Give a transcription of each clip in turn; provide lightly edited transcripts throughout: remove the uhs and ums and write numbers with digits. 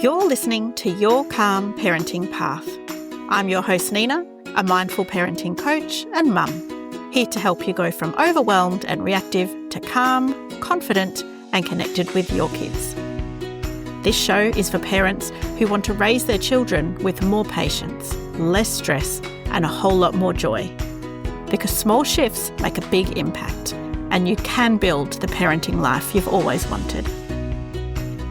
You're listening to Your Calm Parenting Path. I'm your host, Nina, a mindful parenting coach and mum, here to help you go from overwhelmed and reactive to calm, confident, and connected with your kids. This show is for parents who want to raise their children with more patience, less stress, and a whole lot more joy. Because small shifts make a big impact, and you can build the parenting life you've always wanted.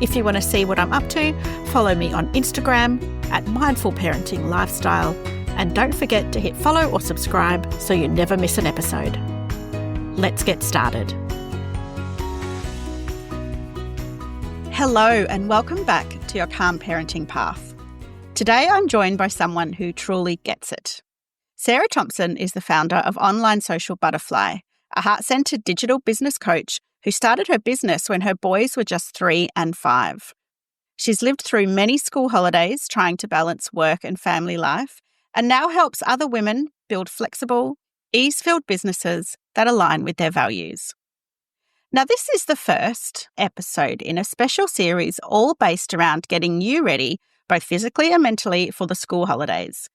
If you want to see what I'm up to, follow me on Instagram at Mindful Parenting Lifestyle, and don't forget to hit follow or subscribe so you never miss an episode. Let's get started. Hello and welcome back to Your Calm Parenting Path. Today I'm joined by someone who truly gets it. Sarah Thomson is the founder of Online Social Butterfly, a heart-centered digital business coach who started her business when her boys were just 3 and 5. She's lived through many school holidays trying to balance work and family life, and now helps other women build flexible, ease-filled businesses that align with their values. Now, this is the first episode in a special series all based around getting you ready, both physically and mentally, for the school holidays.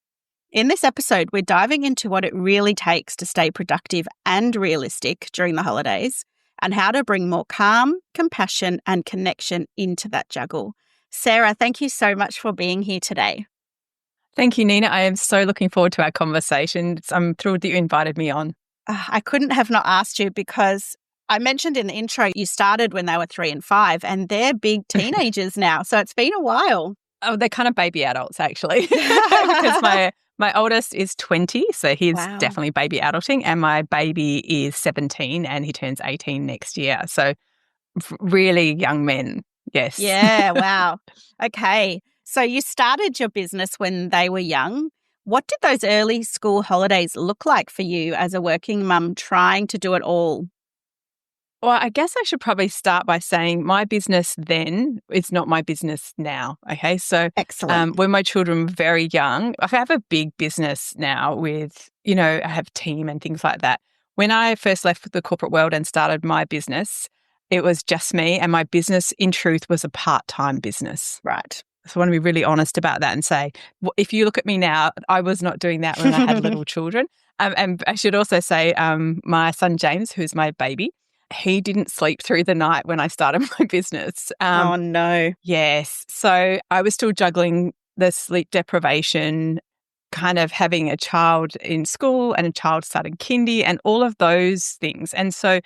In this episode, we're diving into what it really takes to stay productive and realistic during the holidays, and how to bring more calm, compassion, and connection into that juggle. Sarah, thank you so much for being here today. Thank you, Nina. I am so looking forward to our conversation. I'm thrilled that you invited me on. I couldn't have not asked you because I mentioned in the intro you started when they were 3 and 5, and they're big teenagers now, so it's been a while. Oh, they're kind of baby adults, actually, because my oldest is 20, so he's definitely baby adulting, and my baby is 17 and he turns 18 next year. So really young men, yes. Yeah, wow. Okay. So you started your business when they were young. What did those early school holidays look like for you as a working mum trying to do it all? Well, I guess I should probably start by saying my business then is not my business now. Okay. So excellent. When my children were very young, I have a big business now with, I have team and things like that. When I first left the corporate world and started my business, it was just me, and my business in truth was a part-time business. Right. So I want to be really honest about that and say, if you look at me now, I was not doing that when I had little children. And I should also say my son, James, who's my baby, he didn't sleep through the night when I started my business. Oh, no. Yes. So I was still juggling the sleep deprivation, kind of having a child in school and a child starting kindy and all of those things. And so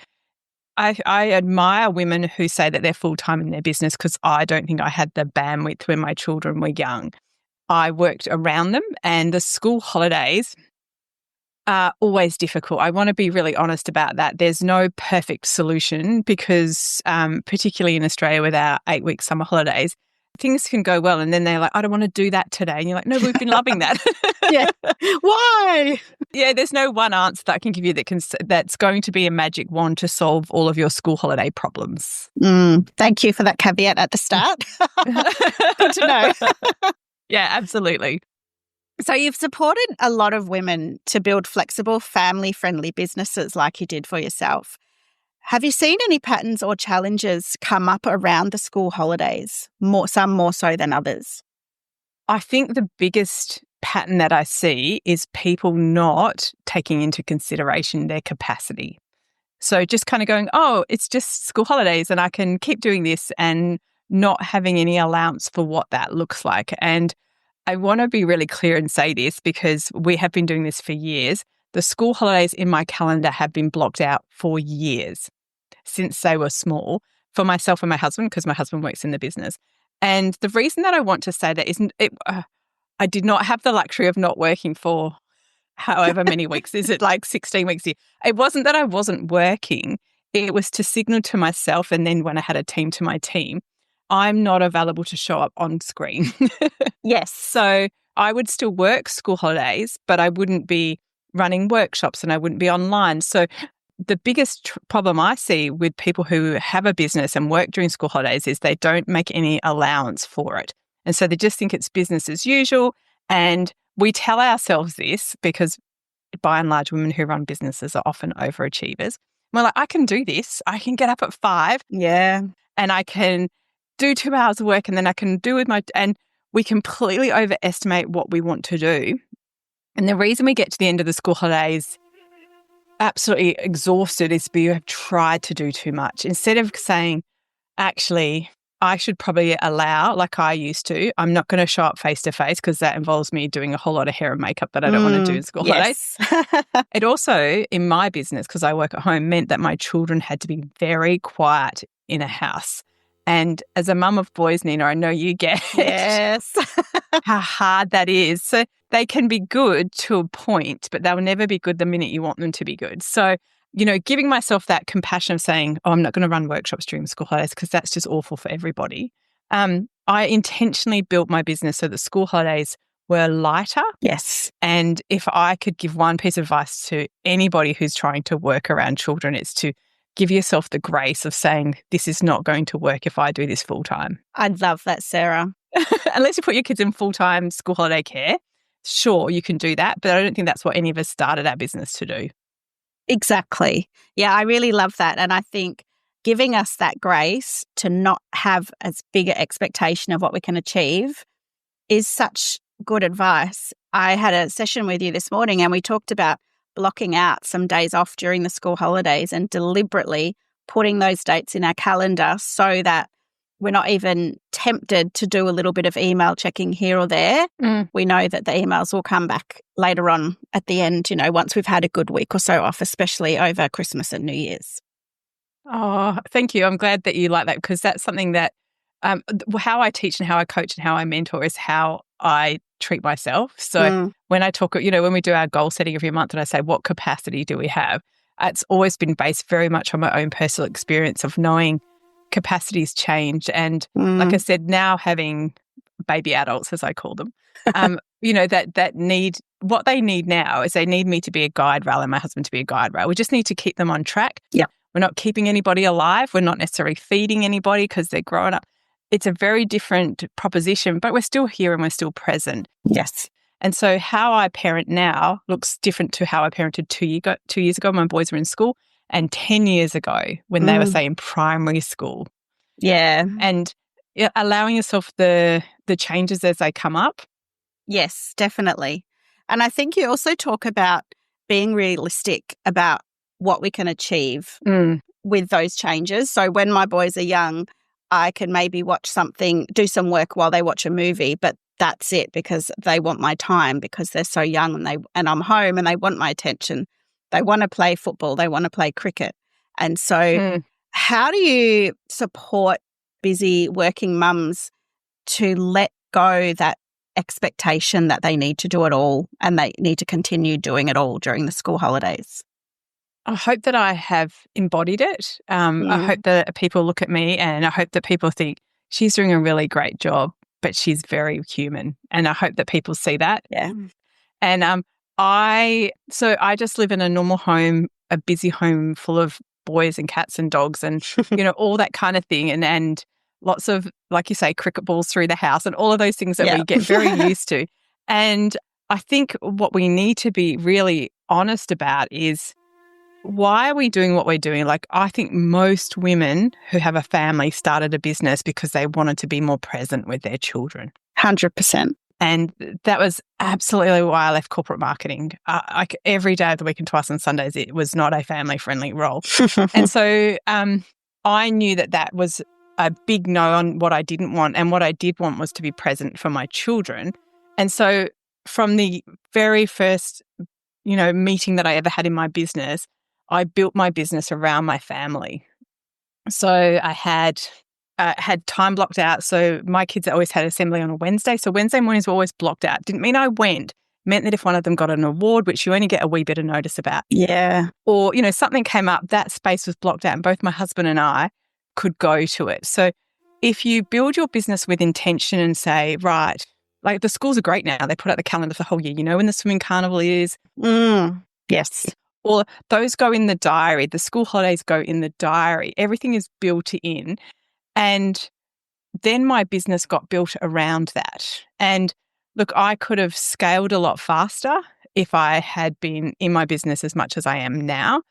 I admire women who say that they're full-time in their business, because I don't think I had the bandwidth when my children were young. I worked around them, and the school holidays are always difficult. I want to be really honest about that. There's no perfect solution because particularly in Australia with our 8-week summer holidays, things can go well and then they're like, I don't want to do that today. And you're like, no, we've been loving that. Yeah. Why? Yeah, there's no one answer that I can give you that's going to be a magic wand to solve all of your school holiday problems. Thank you for that caveat at the start. Good to know. Yeah, absolutely. So you've supported a lot of women to build flexible, family-friendly businesses like you did for yourself. Have you seen any patterns or challenges come up around the school holidays, some more so than others? I think the biggest pattern that I see is people not taking into consideration their capacity. So just kind of going, oh, it's just school holidays and I can keep doing this, and not having any allowance for what that looks like. And I want to be really clear and say this because we have been doing this for years. The school holidays in my calendar have been blocked out for years since they were small for myself and my husband, because my husband works in the business. And the reason that I want to say that isn't I did not have the luxury of not working for however many weeks. Is it like 16 weeks a year? It wasn't that I wasn't working. It was to signal to myself, and then when I had a team, to my team, I'm not available to show up on screen. Yes. So I would still work school holidays, but I wouldn't be running workshops and I wouldn't be online. So the biggest problem I see with people who have a business and work during school holidays is they don't make any allowance for it. And so they just think it's business as usual. And we tell ourselves this because by and large, women who run businesses are often overachievers. We're like, I can do this. I can get up at 5. Yeah. And I can do 2 hours of work and then I can do with and we completely overestimate what we want to do. And the reason we get to the end of the school holidays absolutely exhausted is we have tried to do too much. Instead of saying, actually, I should probably allow, like I used to, I'm not going to show up face to face because that involves me doing a whole lot of hair and makeup that I don't want to do in school holidays. It also, in my business, because I work at home, meant that my children had to be very quiet in a house. And as a mum of boys, Nina, I know you get how hard that is. So they can be good to a point, but they'll never be good the minute you want them to be good. So, giving myself that compassion of saying, oh, I'm not going to run workshops during the school holidays because that's just awful for everybody. I intentionally built my business so that school holidays were lighter. Yes. And if I could give one piece of advice to anybody who's trying to work around children, it's to give yourself the grace of saying, this is not going to work if I do this full time. I love that, Sarah. Unless you put your kids in full-time school holiday care, sure, you can do that. But I don't think that's what any of us started our business to do. Exactly. Yeah, I really love that. And I think giving us that grace to not have as big an expectation of what we can achieve is such good advice. I had a session with you this morning and we talked about blocking out some days off during the school holidays and deliberately putting those dates in our calendar so that we're not even tempted to do a little bit of email checking here or there. We know that the emails will come back later on at the end, once we've had a good week or so off, especially over Christmas and New Year's. Oh, thank you. I'm glad that you like that because that's something that how I teach and how I coach and how I mentor is how I treat myself. So when I talk, when we do our goal setting every month and I say, what capacity do we have? It's always been based very much on my own personal experience of knowing capacities change. And like I said, now having baby adults, as I call them, that need, what they need now is they need me to be a guide rail and my husband to be a guide rail. We just need to keep them on track. Yeah. We're not keeping anybody alive. We're not necessarily feeding anybody because they're growing up. It's a very different proposition, but we're still here and we're still present. Yes. And so how I parent now looks different to how I parented 2 years ago when my boys were in school and 10 years ago when they were, say, in primary school. Yeah. And allowing yourself the changes as they come up. Yes, definitely. And I think you also talk about being realistic about what we can achieve with those changes. So when my boys are young, I can maybe watch something, do some work while they watch a movie, but that's it because they want my time because they're so young and I'm home and they want my attention. They want to play football. They want to play cricket. And so how do you support busy working mums to let go that expectation that they need to do it all and they need to continue doing it all during the school holidays? I hope that I have embodied it. I hope that people look at me and I hope that people think she's doing a really great job, but she's very human. And I hope that people see that. Yeah. And I just live in a normal home, a busy home full of boys and cats and dogs and, all that kind of thing. And lots of, like you say, cricket balls through the house and all of those things that we get very used to. And I think what we need to be really honest about is, why are we doing what we're doing? Like, I think most women who have a family started a business because they wanted to be more present with their children. 100%. And that was absolutely why I left corporate marketing. Like every day of the week and twice on Sundays, it was not a family-friendly role. And so I knew that was a big no on what I didn't want. And what I did want was to be present for my children. And so from the very first, meeting that I ever had in my business, I built my business around my family. So I had time blocked out. So my kids always had assembly on a Wednesday. So Wednesday mornings were always blocked out. Didn't mean I went. Meant that if one of them got an award, which you only get a wee bit of notice about. Yeah. Or, something came up, that space was blocked out and both my husband and I could go to it. So if you build your business with intention and say, right, like the schools are great now. They put out the calendar for the whole year. When the swimming carnival is. Yes. Or those go in the diary. The school holidays go in the diary. Everything is built in. And then my business got built around that. And look, I could have scaled a lot faster if I had been in my business as much as I am now.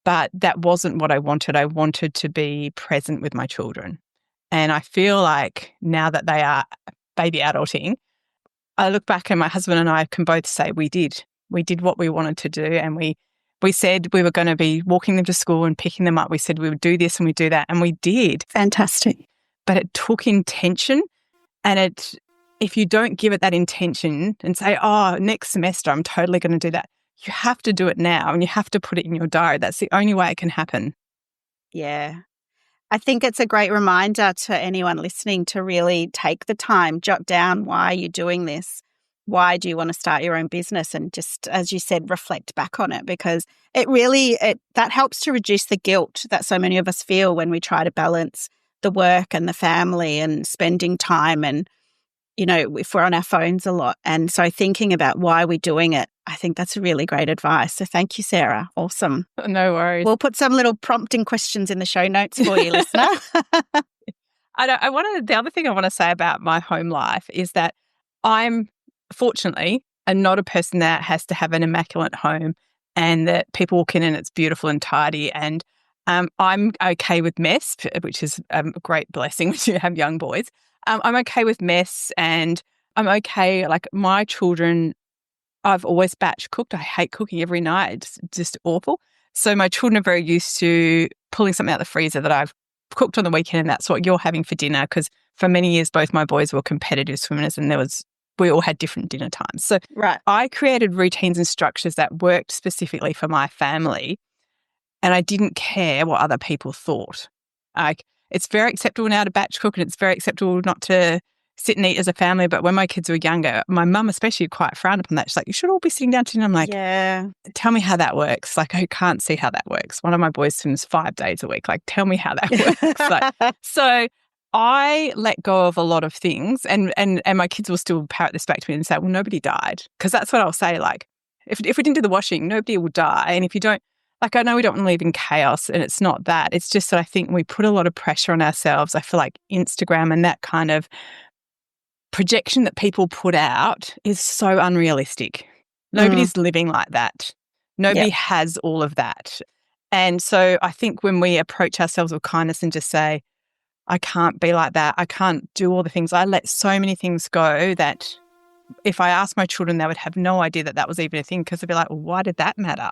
But that wasn't what I wanted. I wanted to be present with my children. And I feel like now that they are baby adulting, I look back and my husband and I can both say we did. We did what we wanted to do, and we said we were going to be walking them to school and picking them up. We said we would do this and we do that, and we did. Fantastic. But it took intention, and if you don't give it that intention and say, oh, next semester I'm totally going to do that, you have to do it now and you have to put it in your diary. That's the only way it can happen. Yeah. I think it's a great reminder to anyone listening to really take the time, jot down why you're doing this. Why do you want to start your own business? And just, as you said, reflect back on it, because that helps to reduce the guilt that so many of us feel when we try to balance the work and the family and spending time and, if we're on our phones a lot. And so thinking about why we're doing it, I think that's really great advice. So thank you, Sarah. Awesome. No worries. We'll put some little prompting questions in the show notes for you, listener. The other thing I want to say about my home life is that I'm fortunately not a person that has to have an immaculate home and that people walk in and it's beautiful and tidy. And I'm okay with mess, which is a great blessing when you have young boys. I'm okay with mess, and I'm okay, like my children, I've always batch cooked. I hate cooking every night. It's just awful. So my children are very used to pulling something out of the freezer that I've cooked on the weekend, and that's what you're having for dinner. Because for many years, both my boys were competitive swimmers, and we all had different dinner times. So right. I created routines and structures that worked specifically for my family, and I didn't care what other people thought. It's very acceptable now to batch cook, and it's very acceptable not to sit and eat as a family. But when my kids were younger, my mum especially quite frowned upon that. She's like, you should all be sitting down to dinner. I'm like, yeah. Tell me how that works. Like, I can't see how that works. One of my boys swims 5 days a week. Like, tell me how that works. So I let go of a lot of things, and my kids will still parrot this back to me and say, well, nobody died. Because that's what I'll say. Like, if we didn't do the washing, nobody will die. And if you don't, like, I know we don't want to live in chaos, and it's not that. It's just that I think we put a lot of pressure on ourselves. I feel like Instagram and that kind of projection that people put out is so unrealistic. Nobody's living like that. Nobody has all of that. And so I think when we approach ourselves with kindness and just say, I can't be like that, I can't do all the things, I let so many things go that if I asked my children, they would have no idea that that was even a thing, because they'd be like, well, why did that matter?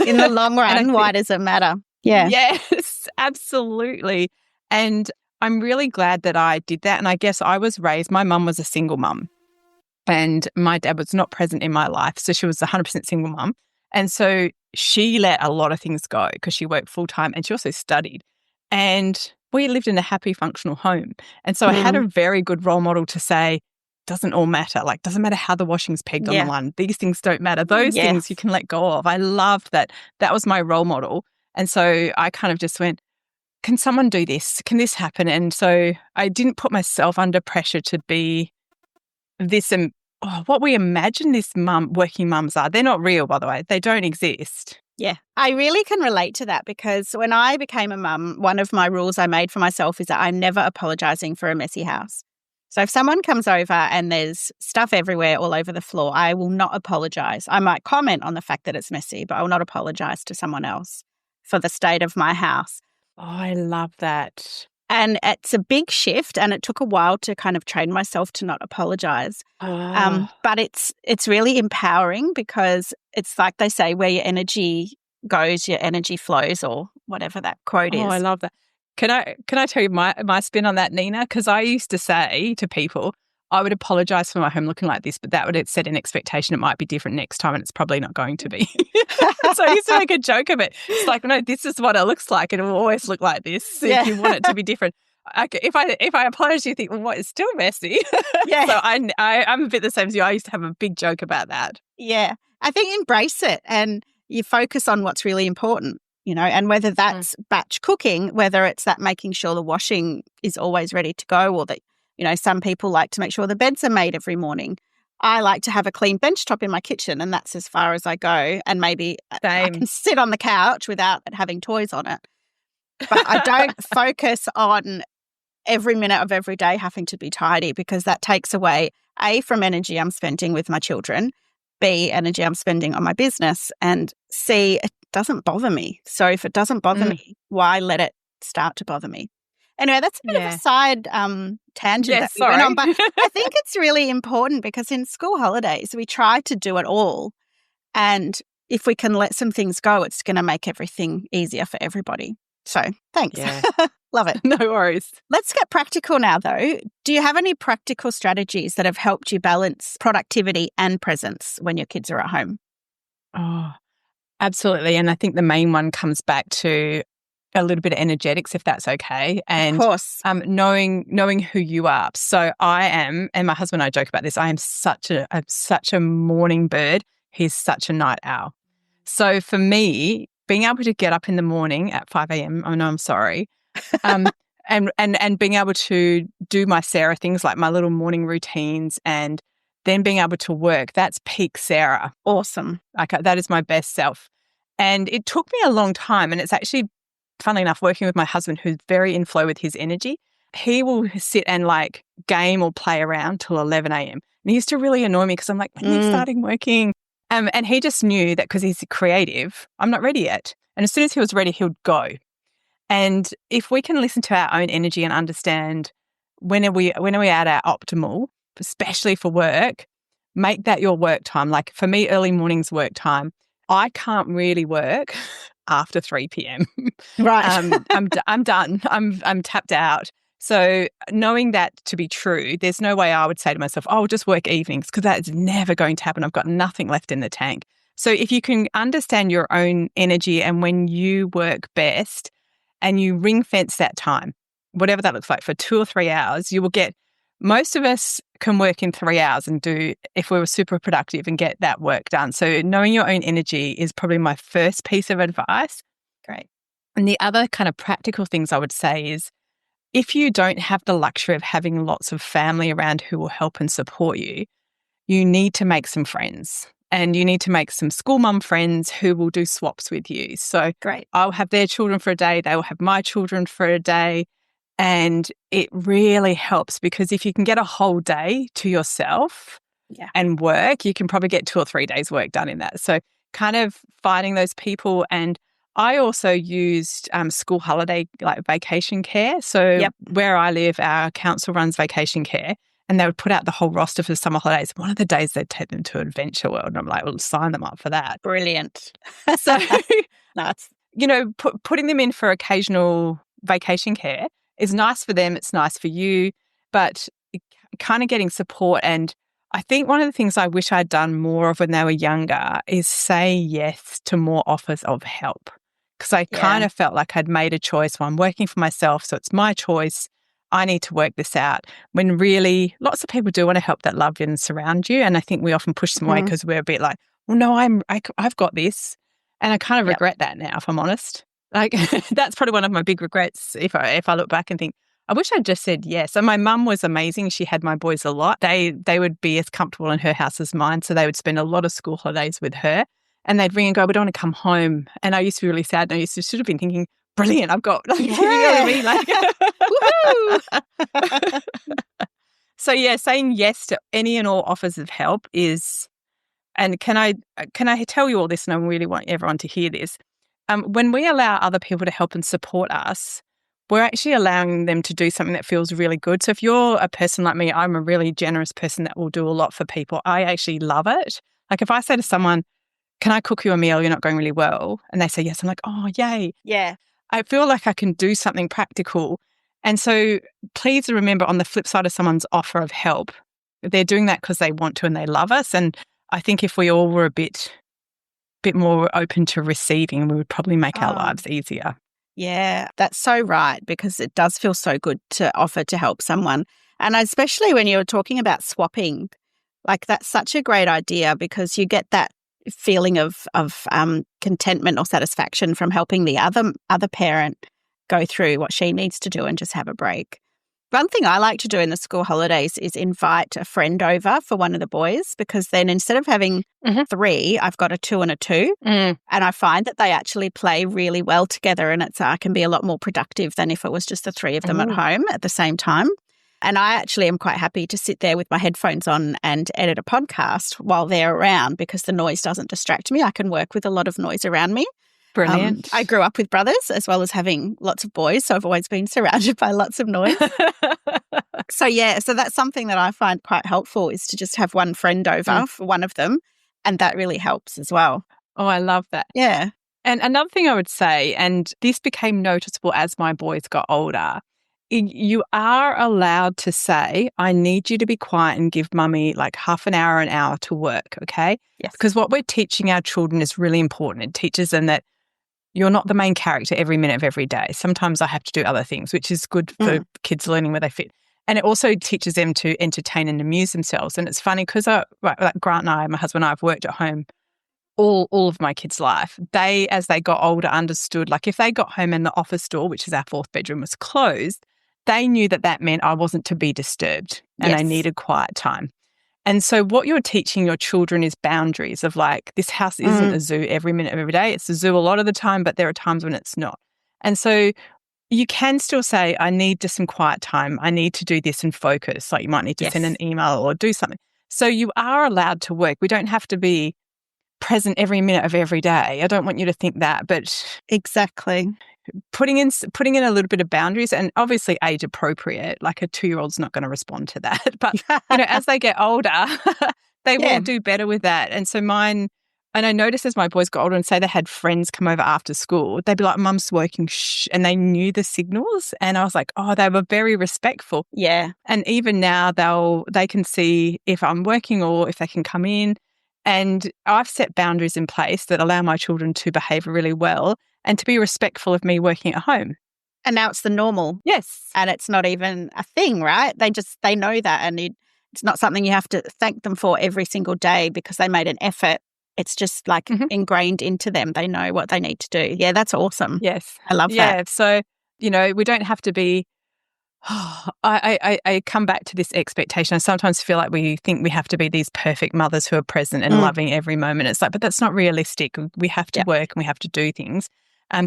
In the long run, why does it matter? Yeah. Yes, absolutely. And I'm really glad that I did that. And I guess I was raised, my mum was a single mum, and my dad was not present in my life. So she was 100% single mum. And so she let a lot of things go because she worked full time, and she also studied. And we lived in a happy, functional home. And so I had a very good role model to say, doesn't all matter. Like, doesn't matter how the washing's pegged on the line. These things don't matter. Those things you can let go of. I loved that. That was my role model. And so I kind of just went, can someone do this? Can this happen? And so I didn't put myself under pressure to be this and what we imagine this working mums are. They're not real, by the way. They don't exist. Yeah, I really can relate to that, because when I became a mum, one of my rules I made for myself is that I'm never apologising for a messy house. So if someone comes over and there's stuff everywhere all over the floor, I will not apologise. I might comment on the fact that it's messy, but I will not apologise to someone else for the state of my house. Oh, I love that. And it's a big shift, and it took a while to kind of train myself to not apologise. But it's really empowering, because it's like they say, where your energy goes, your energy flows, or whatever that quote is. Oh, I love that. Can I tell you my spin on that, Nina? Because I used to say to people, I would apologise for my home looking like this, but that would set an expectation it might be different next time, and it's probably not going to be. So I used to make a joke of it. It's like, no, this is what it looks like. It will always look like this if you want it to be different. If I apologise, you think, well, what, it's still messy. Yeah. So I'm a bit the same as you. I used to have a big joke about that. Yeah. I think embrace it, and you focus on what's really important. And whether that's batch cooking, whether it's that making sure the washing is always ready to go, or that, some people like to make sure the beds are made every morning. I like to have a clean bench top in my kitchen, and that's as far as I go. And maybe I can sit on the couch without having toys on it. But I don't focus on every minute of every day having to be tidy, because that takes away, A, from energy I'm spending with my children, B, energy I'm spending on my business, and C, it doesn't bother me. So if it doesn't bother me, why let it start to bother me? Anyway, that's a bit of a side tangent that we went on. But I think it's really important because in school holidays, we try to do it all. And if we can let some things go, it's going to make everything easier for everybody. So thanks. Yeah. Love it. No worries. Let's get practical now, though. Do you have any practical strategies that have helped you balance productivity and presence when your kids are at home? Oh, absolutely. And I think the main one comes back to a little bit of energetics, if that's okay. And of course. Knowing who you are. So I am, and my husband and I joke about this, I am such a morning bird. He's such a night owl. So for me, being able to get up in the morning at 5 a.m., oh no, I'm sorry, and being able to do my Sarah things like my little morning routines and then being able to work, that's peak Sarah. Awesome. Like that is my best self. And it took me a long time, and it's actually, funnily enough, working with my husband who's very in flow with his energy. He will sit and like game or play around till 11 a.m. And he used to really annoy me because I'm like, when are you starting working? And he just knew that because he's creative, I'm not ready yet. And as soon as he was ready, he would go. And if we can listen to our own energy and understand when are we at our optimal, especially for work, make that your work time. Like for me, early mornings work time. I can't really work after 3 p.m. Right. I'm done. I'm tapped out. So knowing that to be true, there's no way I would say to myself, oh, I'll just work evenings, because that is never going to happen. I've got nothing left in the tank. So if you can understand your own energy and when you work best and you ring fence that time, whatever that looks like, for 2 or 3 hours, you will get, most of us can work in 3 hours and do, if we were super productive, and get that work done. So knowing your own energy is probably my first piece of advice. Great. And the other kind of practical things I would say is, if you don't have the luxury of having lots of family around who will help and support you, you need to make some friends. And you need to make some school mum friends who will do swaps with you. So great. I'll have their children for a day, they will have my children for a day. And it really helps, because if you can get a whole day to yourself and work, you can probably get 2 or 3 days work done in that. So kind of finding those people. And I also used school holiday, like vacation care. So where I live, our council runs vacation care, and they would put out the whole roster for summer holidays. One of the days they'd take them to Adventure World, and I'm like, well, sign them up for that. Brilliant. So, nuts. Putting them in for occasional vacation care is nice for them. It's nice for you, but kind of getting support. And I think one of the things I wish I'd done more of when they were younger is say yes to more offers of help. Because I kind of felt like I'd made a choice. Well, I'm working for myself, so it's my choice. I need to work this out. When really lots of people do want to help that love you and surround you. And I think we often push them away because we're a bit like, well, no, I've got this. And I kind of regret that now, if I'm honest. Like that's probably one of my big regrets if I look back and think, I wish I'd just said yes. And my mum was amazing. She had my boys a lot. They would be as comfortable in her house as mine. So they would spend a lot of school holidays with her. And they'd ring and go, we don't want to come home. And I used to be really sad. And I should have been thinking, brilliant, I've got, you know what I mean? Like, So saying yes to any and all offers of help is, and can I tell you all this, and I really want everyone to hear this. When we allow other people to help and support us, we're actually allowing them to do something that feels really good. So if you're a person like me, I'm a really generous person that will do a lot for people. I actually love it. Like if I say to someone, can I cook you a meal? You're not going really well. And they say yes. I'm like, oh, yay. Yeah. I feel like I can do something practical. And so please remember, on the flip side of someone's offer of help, they're doing that because they want to and they love us. And I think if we all were a bit more open to receiving, we would probably make our lives easier. Yeah, that's so right, because it does feel so good to offer to help someone. And especially when you're talking about swapping, like that's such a great idea, because you get that feeling of contentment or satisfaction from helping the other parent go through what she needs to do and just have a break. One thing I like to do in the school holidays is invite a friend over for one of the boys, because then instead of having 3, I've got a 2 and a 2. And I find that they actually play really well together, and I can be a lot more productive than if it was just the 3 of them at home at the same time. And I actually am quite happy to sit there with my headphones on and edit a podcast while they're around, because the noise doesn't distract me. I can work with a lot of noise around me. Brilliant. I grew up with brothers as well as having lots of boys, so I've always been surrounded by lots of noise. So that's something that I find quite helpful, is to just have one friend over for one of them, and that really helps as well. Oh, I love that. Yeah. And another thing I would say, and this became noticeable as my boys got older, you are allowed to say, I need you to be quiet and give mummy like half an hour to work, okay? Yes. Because what we're teaching our children is really important. It teaches them that you're not the main character every minute of every day. Sometimes I have to do other things, which is good for kids learning where they fit. And it also teaches them to entertain and amuse themselves. And it's funny because like Grant and I, my husband and I, have worked at home all of my kids' life. They, as they got older, understood, like if they got home and the office door, which is our fourth bedroom, was closed, they knew that meant I wasn't to be disturbed and I needed quiet time. And so what you're teaching your children is boundaries of like, this house isn't a zoo every minute of every day. It's a zoo a lot of the time, but there are times when it's not. And so you can still say, I need just some quiet time. I need to do this and focus. Like you might need to send an email or do something. So you are allowed to work. We don't have to be present every minute of every day. I don't want you to think that, but exactly. Putting in a little bit of boundaries, and obviously age appropriate, like a 2-year-old's not going to respond to that. But, as they get older, they will do better with that. And so mine, and I noticed as my boys got older and say they had friends come over after school, they'd be like, Mum's working, shh, and they knew the signals. And I was like, oh, they were very respectful. Yeah. And even now they can see if I'm working or if they can come in. And I've set boundaries in place that allow my children to behave really well and to be respectful of me working at home. And now it's the normal. Yes. And it's not even a thing, right? They know that, and it's not something you have to thank them for every single day because they made an effort. It's just like ingrained into them. They know what they need to do. Yeah, that's awesome. Yes. I love that. Yeah. So, we don't have to be, I come back to this expectation. I sometimes feel like we think we have to be these perfect mothers who are present and loving every moment. It's like, but that's not realistic. We have to work and we have to do things.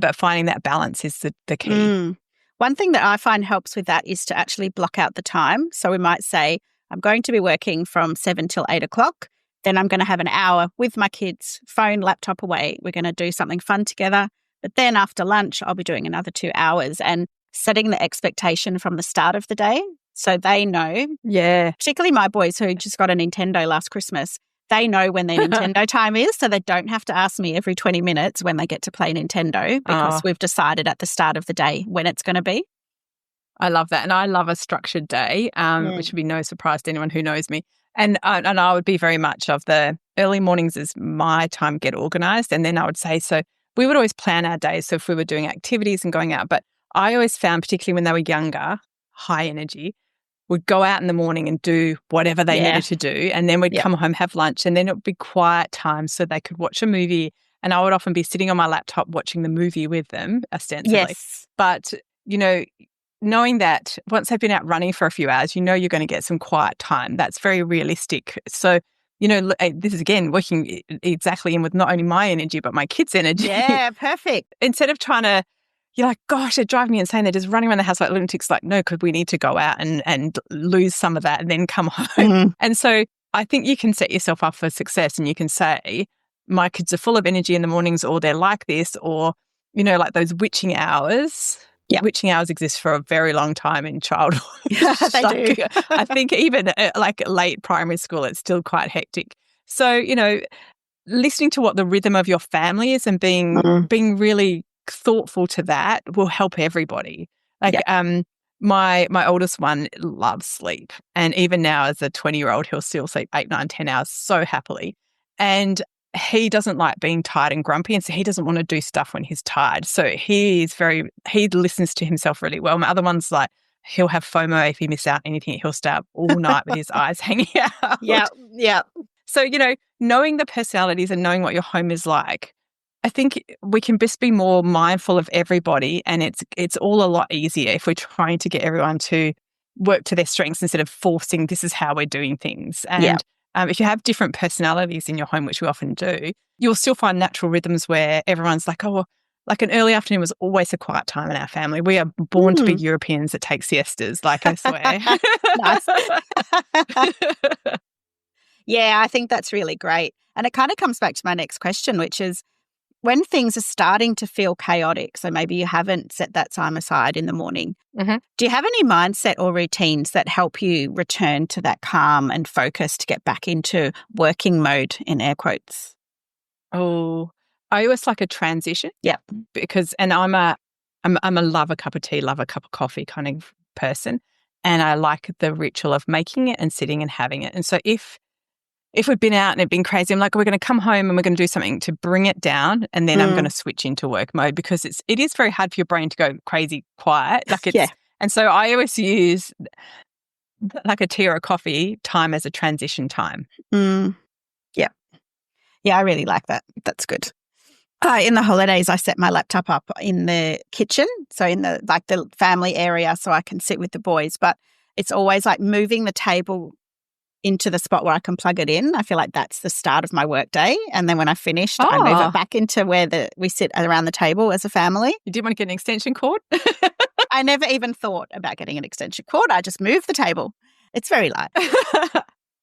But finding that balance is the key. One thing that I find helps with that is to actually block out the time. So we might say, I'm going to be working from 7 till 8 o'clock. Then I'm going to have an hour with my kids, phone, laptop away. We're going to do something fun together. But then after lunch, I'll be doing another 2 hours, and setting the expectation from the start of the day so they know. Yeah. Particularly my boys who just got a Nintendo last Christmas. They know when their Nintendo time is, so they don't have to ask me every 20 minutes when they get to play Nintendo because we've decided at the start of the day when it's going to be. I love that. And I love a structured day, which would be no surprise to anyone who knows me. And I would be very much of the early mornings is my time get organised. And then I would say, so we would always plan our days. So if we were doing activities and going out, but I always found, particularly when they were younger, high energy, would go out in the morning and do whatever they needed to do. And then we'd come home, have lunch, and then it would be quiet time so they could watch a movie. And I would often be sitting on my laptop watching the movie with them, ostensibly. Yes. But, knowing that once they've been out running for a few hours, you're going to get some quiet time. That's very realistic. So, this is, again, working exactly in with not only my energy, but my kids' energy. Yeah, perfect. Instead of trying to, you're like, gosh, it drives me insane. They're just running around the house like lunatics. Like, no, because we need to go out and lose some of that and then come home. And so I think you can set yourself up for success, and you can say, my kids are full of energy in the mornings, or they're like this, or, like those witching hours. Yeah. Witching hours exist for a very long time in childhood. Yeah, they do. I think even like late primary school, it's still quite hectic. So, listening to what the rhythm of your family is and being really thoughtful to that will help everybody. Like my oldest one loves sleep, and even now as a 20-year-old he'll still sleep 8, 9, 10 hours so happily, and he doesn't like being tired and grumpy, and so he doesn't want to do stuff when he's tired. So he listens to himself really well. My other one's like, he'll have FOMO if he misses out anything. He'll stay up all night with his eyes hanging out. Yeah. So, knowing the personalities and knowing what your home is like, I think we can just be more mindful of everybody, and it's all a lot easier if we're trying to get everyone to work to their strengths instead of forcing this is how we're doing things. And if you have different personalities in your home, which we often do, you'll still find natural rhythms where everyone's like, oh, like an early afternoon was always a quiet time in our family. We are born to be Europeans that take siestas, like I swear. Nice. Yeah, I think that's really great. And it kind of comes back to my next question, which is, when things are starting to feel chaotic, so maybe you haven't set that time aside in the morning, do you have any mindset or routines that help you return to that calm and focus to get back into working mode, in air quotes? Oh, I always like a transition. Yeah. And I'm a love a cup of tea, love a cup of coffee kind of person. And I like the ritual of making it and sitting and having it. And so if we've been out and it'd been crazy, I'm like, we're going to come home and we're going to do something to bring it down, and then I'm going to switch into work mode, because it is very hard for your brain to go crazy quiet. And so I always use like a tea or a coffee time as a transition time. Yeah. Yeah, I really like that. That's good. In the holidays, I set my laptop up in the kitchen, so in the family area, so I can sit with the boys. But it's always like moving the table into the spot where I can plug it in. I feel like that's the start of my work day. And then when I finished, I move it back into where we sit around the table as a family. You didn't want to get an extension cord? I never even thought about getting an extension cord. I just moved the table. It's very light.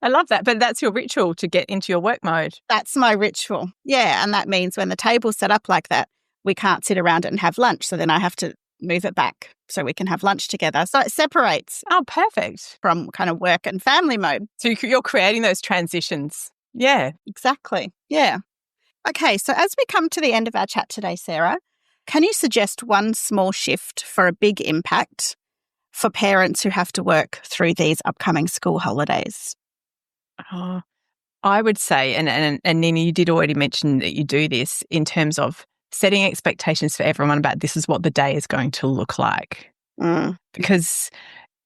I love that. But that's your ritual to get into your work mode. That's my ritual. Yeah. And that means when the table's set up like that, we can't sit around it and have lunch. So then I have to move it back so we can have lunch together. So it separates. Oh, perfect. From kind of work and family mode. So you're creating those transitions. Yeah. Exactly. Yeah. Okay. So as we come to the end of our chat today, Sarah, can you suggest one small shift for a big impact for parents who have to work through these upcoming school holidays? Oh, I would say, and Nina, you did already mention that you do this in terms of setting expectations for everyone about this is what the day is going to look like. Because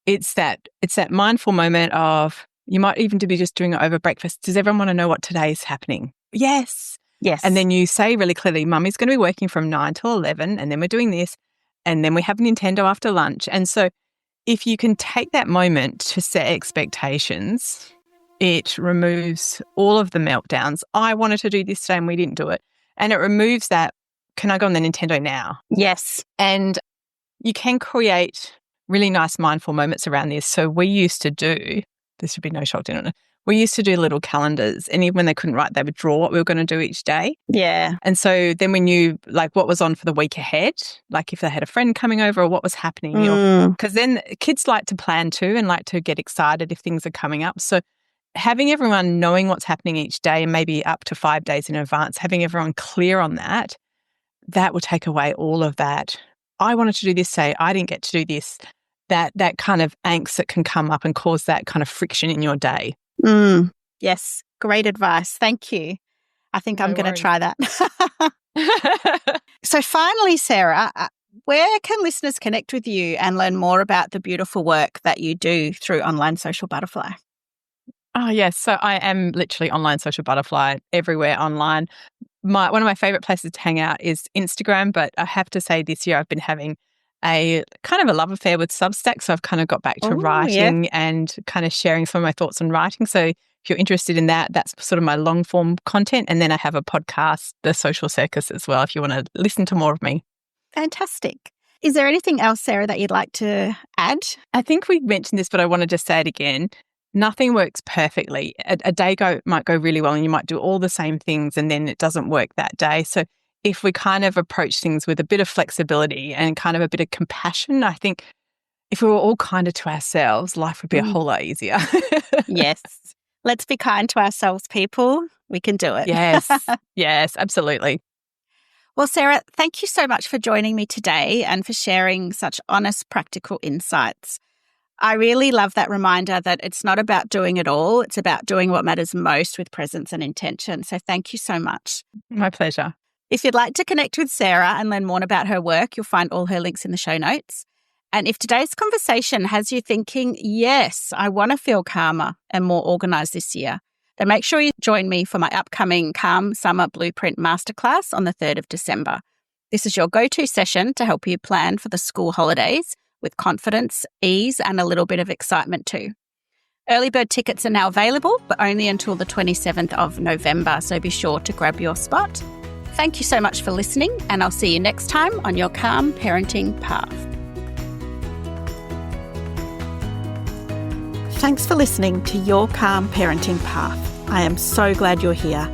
it's that mindful moment of, you might even be just doing it over breakfast. Does everyone want to know what today is happening? Yes. And then you say really clearly, Mummy's going to be working from 9 till 11, and then we're doing this, and then we have Nintendo after lunch. And so if you can take that moment to set expectations, it removes all of the meltdowns. I wanted to do this today and we didn't do it. And it removes that, can I go on the Nintendo now? Yes. And you can create really nice mindful moments around this. So we used to do, this should be no shock to anyone, we used to do little calendars, and even when they couldn't write, they would draw what we were going to do each day. Yeah. And so then we knew like what was on for the week ahead, like if they had a friend coming over or what was happening. Because then kids like to plan too and like to get excited if things are coming up. So having everyone knowing what's happening each day, and maybe up to 5 days in advance, having everyone clear on that will take away all of that. I wanted to do this today, I didn't get to do this. That kind of angst that can come up and cause that kind of friction in your day. Yes, great advice. Thank you. I think I'm going to try that. So finally, Sarah, where can listeners connect with you and learn more about the beautiful work that you do through Online Social Butterfly? Oh, yes. So I am literally Online Social Butterfly everywhere online. One of my favorite places to hang out is Instagram, but I have to say this year I've been having a kind of a love affair with Substack. So I've kind of got back to writing and kind of sharing some of my thoughts on writing. So if you're interested in that, that's sort of my long form content. And then I have a podcast, The Social Circus, as well, if you want to listen to more of me. Fantastic. Is there anything else, Sarah, that you'd like to add? I think we mentioned this, but I want to just say it again. Nothing works perfectly. A day might go really well and you might do all the same things and then it doesn't work that day. So if we kind of approach things with a bit of flexibility and kind of a bit of compassion, I think if we were all kinder to ourselves, life would be a whole lot easier. Yes. Let's be kind to ourselves, people. We can do it. Yes. Yes, absolutely. Well, Sarah, thank you so much for joining me today and for sharing such honest, practical insights. I really love that reminder that it's not about doing it all. It's about doing what matters most with presence and intention. So thank you so much. My pleasure. If you'd like to connect with Sarah and learn more about her work, you'll find all her links in the show notes. And if today's conversation has you thinking, yes, I want to feel calmer and more organised this year, then make sure you join me for my upcoming Calm Summer Blueprint Masterclass on the 3rd of December. This is your go-to session to help you plan for the school holidays with confidence, ease, and a little bit of excitement too. Early bird tickets are now available, but only until the 27th of November, so be sure to grab your spot. Thank you so much for listening, and I'll see you next time on your Calm Parenting Path. Thanks for listening to Your Calm Parenting Path. I am so glad you're here.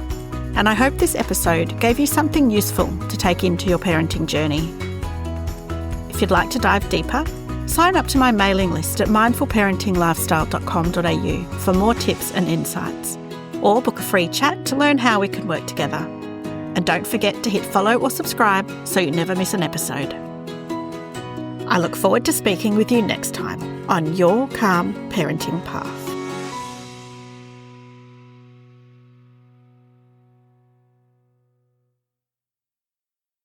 and I hope this episode gave you something useful to take into your parenting journey. If you'd like to dive deeper, sign up to my mailing list at mindfulparentinglifestyle.com.au for more tips and insights, or book a free chat to learn how we can work together. And don't forget to hit follow or subscribe so you never miss an episode. I look forward to speaking with you next time on Your Calm Parenting Path.